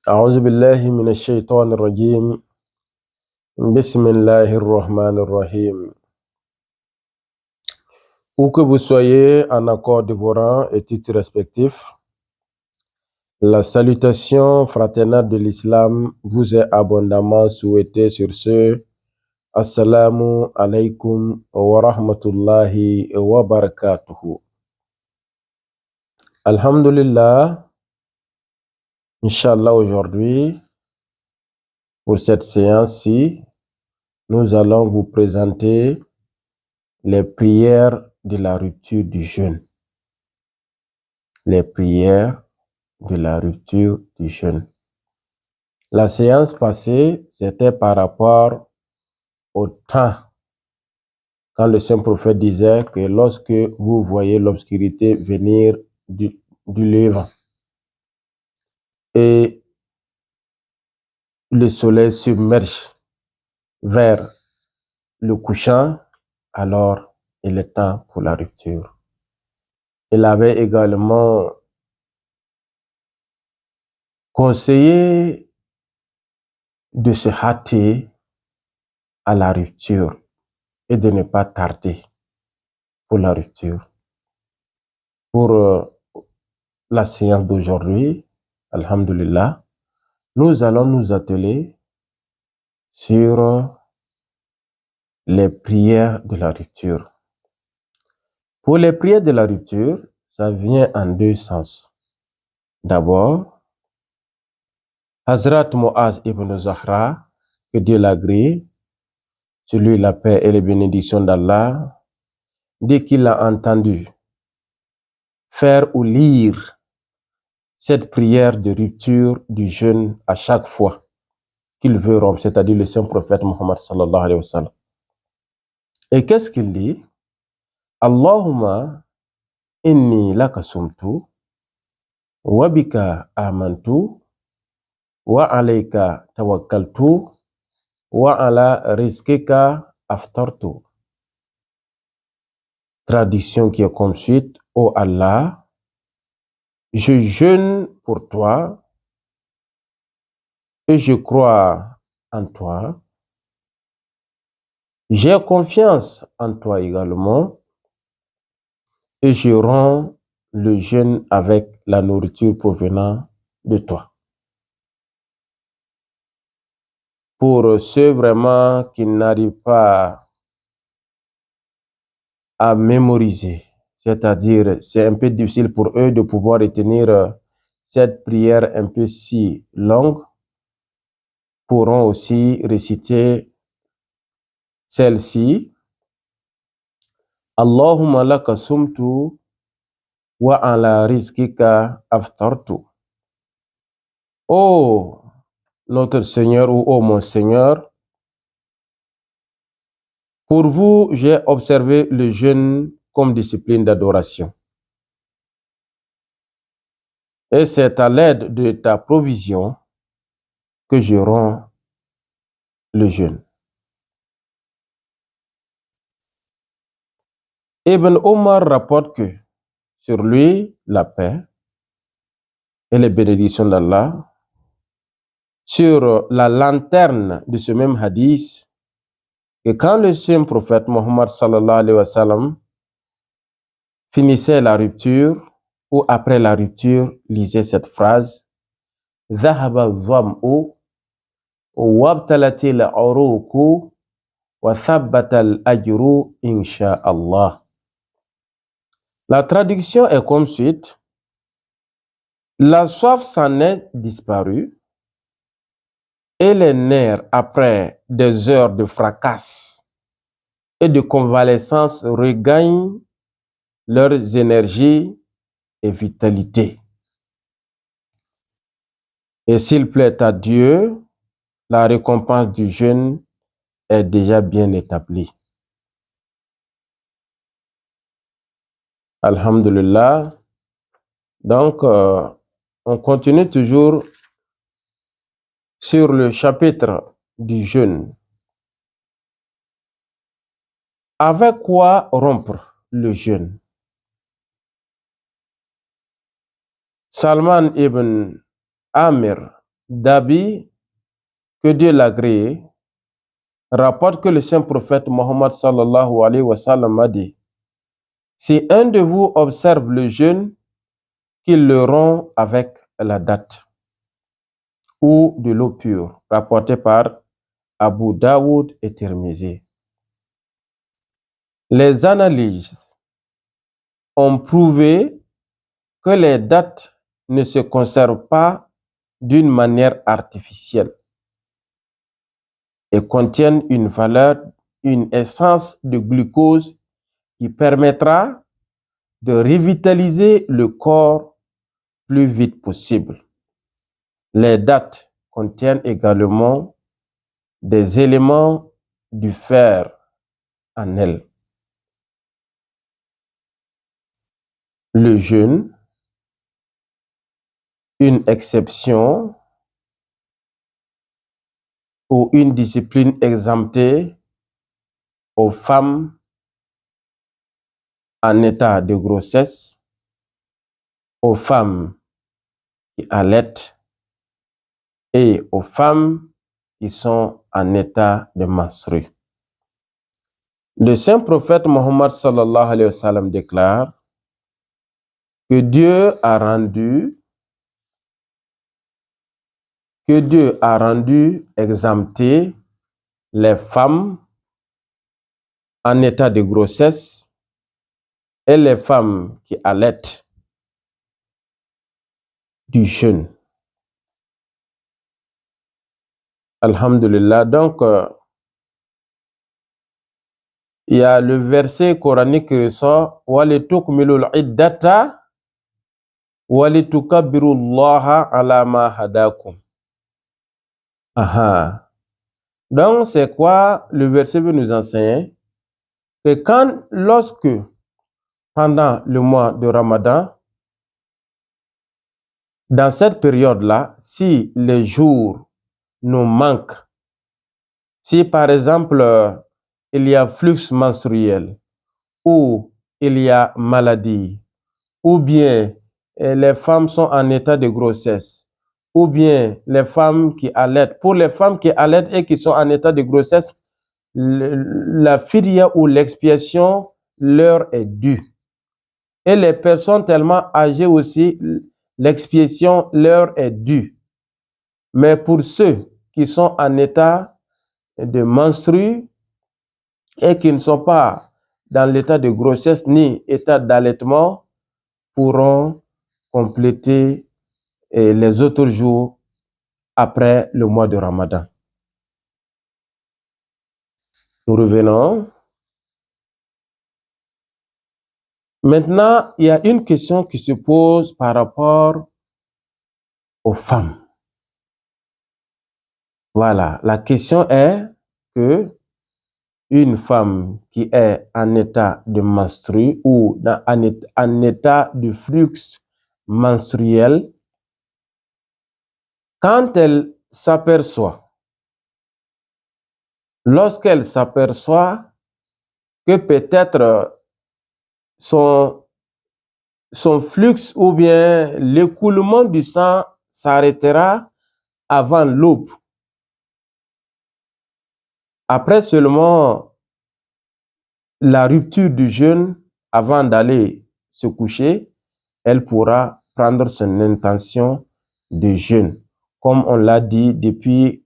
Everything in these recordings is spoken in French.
أعوذ بالله من الشيطان الرجيم. بسم الله الرحمن الرحيم. Où que vous soyez en accord de vos rangs et titres respectifs, la salutation fraternelle de l'islam vous est abondamment souhaitée sur ce. Assalamu alaikum wa rahmatullahi wa barakatuhu. Alhamdulillah, Inch'Allah, aujourd'hui, pour cette séance-ci, nous allons vous présenter les prières de la rupture du jeûne. Les prières de la rupture du jeûne. La séance passée, c'était par rapport au temps, quand le saint prophète disait que lorsque vous voyez l'obscurité venir du levant et le soleil submerge vers le couchant, alors il est temps pour la rupture. Il avait également conseillé de se hâter à la rupture et de ne pas tarder pour la rupture. Pour la séance d'aujourd'hui, alhamdulillah, nous allons nous atteler sur les prières de la rupture. Pour les prières de la rupture, ça vient en deux sens. D'abord, Hazrat Muaz ibn Zahra, que Dieu l'agrée, sur lui la paix et les bénédictions d'Allah, dès qu'il a entendu faire ou lire cette prière de rupture du jeûne à chaque fois qu'il veut rompre, c'est-à-dire le saint prophète Muhammad sallallahu alayhi wa sallam. Et qu'est-ce qu'il dit? Allahumma inni laka sumtu wa bika amantu wa alayka tawakkaltu wa ala rizqika aftartu. Traduction qui est comme suite: ô Allah, je jeûne pour toi et je crois en toi. J'ai confiance en toi également et je romps le jeûne avec la nourriture provenant de toi. Pour ceux vraiment qui n'arrivent pas à mémoriser, c'est-à-dire c'est un peu difficile pour eux de pouvoir retenir cette prière un peu si longue, pourront aussi réciter celle-ci. Allahumma laka sumtu wa ala rizqika aftartu. Oh notre Seigneur ou oh mon Seigneur, pour vous, j'ai observé le jeûne comme discipline d'adoration. Et c'est à l'aide de ta provision que je romps le jeûne. Ibn Omar rapporte que sur lui, la paix et les bénédictions d'Allah, sur la lanterne de ce même hadith, que quand le saint prophète Mohammed sallallahu alayhi wa sallam finissait la rupture ou après la rupture, lisait cette phrase: Zahaba dham'u wabtalatil uruqu wa thabbatal ajru insha'Allah. La traduction est comme suite: la soif s'en est disparue et les nerfs, après des heures de fracas et de convalescence, regagnent leurs énergies et vitalité. Et s'il plaît à Dieu, la récompense du jeûne est déjà bien établie. Alhamdulillah. Donc, on continue toujours sur le chapitre du jeûne. Avec quoi rompre le jeûne? Salman ibn Amir Dabi, que Dieu l'agrée, rapporte que le saint prophète Mohammed sallallahu alayhi wa sallam a dit: si un de vous observe le jeûne, qu'il le rompt avec la date ou de l'eau pure, rapporté par Abu Daoud et Tirmizi. Les analyses ont prouvé que les dates ne se conservent pas d'une manière artificielle et contiennent une valeur, une essence de glucose qui permettra de revitaliser le corps plus vite possible. Les dates contiennent également des éléments du fer en elles. Le jeûne, une exception ou une discipline exemptée aux femmes en état de grossesse, aux femmes qui allaitent et aux femmes qui sont en état de menstruer. Le saint prophète Mohammed sallallahu alayhi wa sallam déclare que Dieu a rendu exemptées les femmes en état de grossesse et les femmes qui allaitent du jeûne. Alhamdulillah. Donc, il y a le verset coranique qui ressort: walitukmilul iddata walitukabbirullaha ala ma hadakum. Donc, c'est quoi le verset veut nous enseigner? Que lorsque, pendant le mois de Ramadan, dans cette période-là, si les jours nous manquent, si par exemple, il y a flux menstruel, ou il y a maladie, ou bien les femmes sont en état de grossesse, ou bien les femmes qui allaitent. Pour les femmes qui allaitent et qui sont en état de grossesse, la fidya ou l'expiation leur est due. Et les personnes tellement âgées aussi, l'expiation leur est due. Mais pour ceux qui sont en état de menstru et qui ne sont pas dans l'état de grossesse ni état d'allaitement, pourront compléter les autres jours après le mois de Ramadan. Nous revenons. Maintenant, il y a une question qui se pose par rapport aux femmes. Voilà, la question est que une femme qui est en état de menstru ou en état de flux menstruel, quand elle s'aperçoit, lorsqu'elle s'aperçoit que peut-être son flux ou bien l'écoulement du sang s'arrêtera avant l'aube. Après seulement la rupture du jeûne, avant d'aller se coucher, elle pourra prendre son intention de jeûne. Comme on l'a dit depuis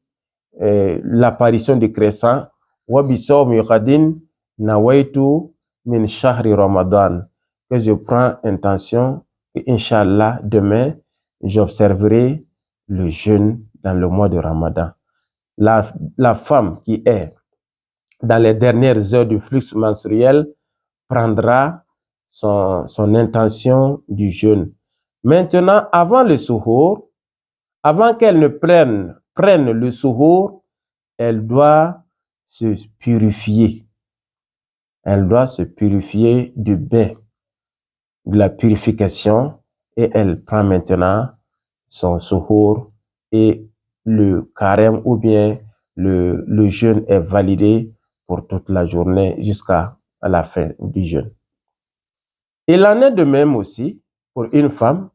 l'apparition du crescent, Wabisawm yuqadin nawaitu min shahri Ramadan, que je prends intention que, Inch'Allah, demain, j'observerai le jeûne dans le mois de Ramadan. La femme qui est dans les dernières heures du flux menstruel prendra son intention du jeûne. Maintenant, avant le suhour, avant qu'elle ne prenne le suhour, elle doit se purifier. Elle doit se purifier du bain, de la purification, et elle prend maintenant son suhour et le carême ou bien le jeûne est validé pour toute la journée jusqu'à la fin du jeûne. Il en est de même aussi pour une femme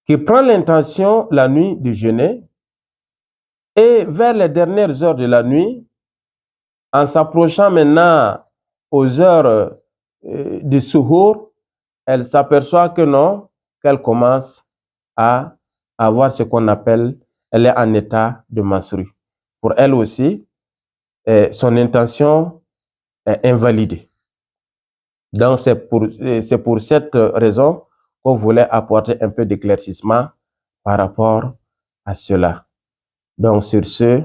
qui prend l'intention la nuit de jeûner et vers les dernières heures de la nuit, en s'approchant maintenant aux heures de suhour, elle s'aperçoit que non, qu'elle commence à avoir ce qu'on appelle, elle est en état de menstru. Pour elle aussi, son intention est invalidée. Donc, c'est pour cette raison qu'on voulait apporter un peu d'éclaircissement par rapport à cela. Donc, sur ce,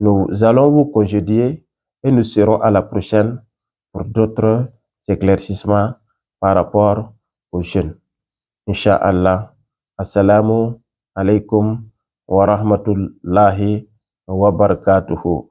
nous allons vous congédier et nous serons à la prochaine pour d'autres éclaircissements par rapport aux jeunes. Inch'Allah. Assalamu alaikum wa rahmatullahi wa barakatuhu.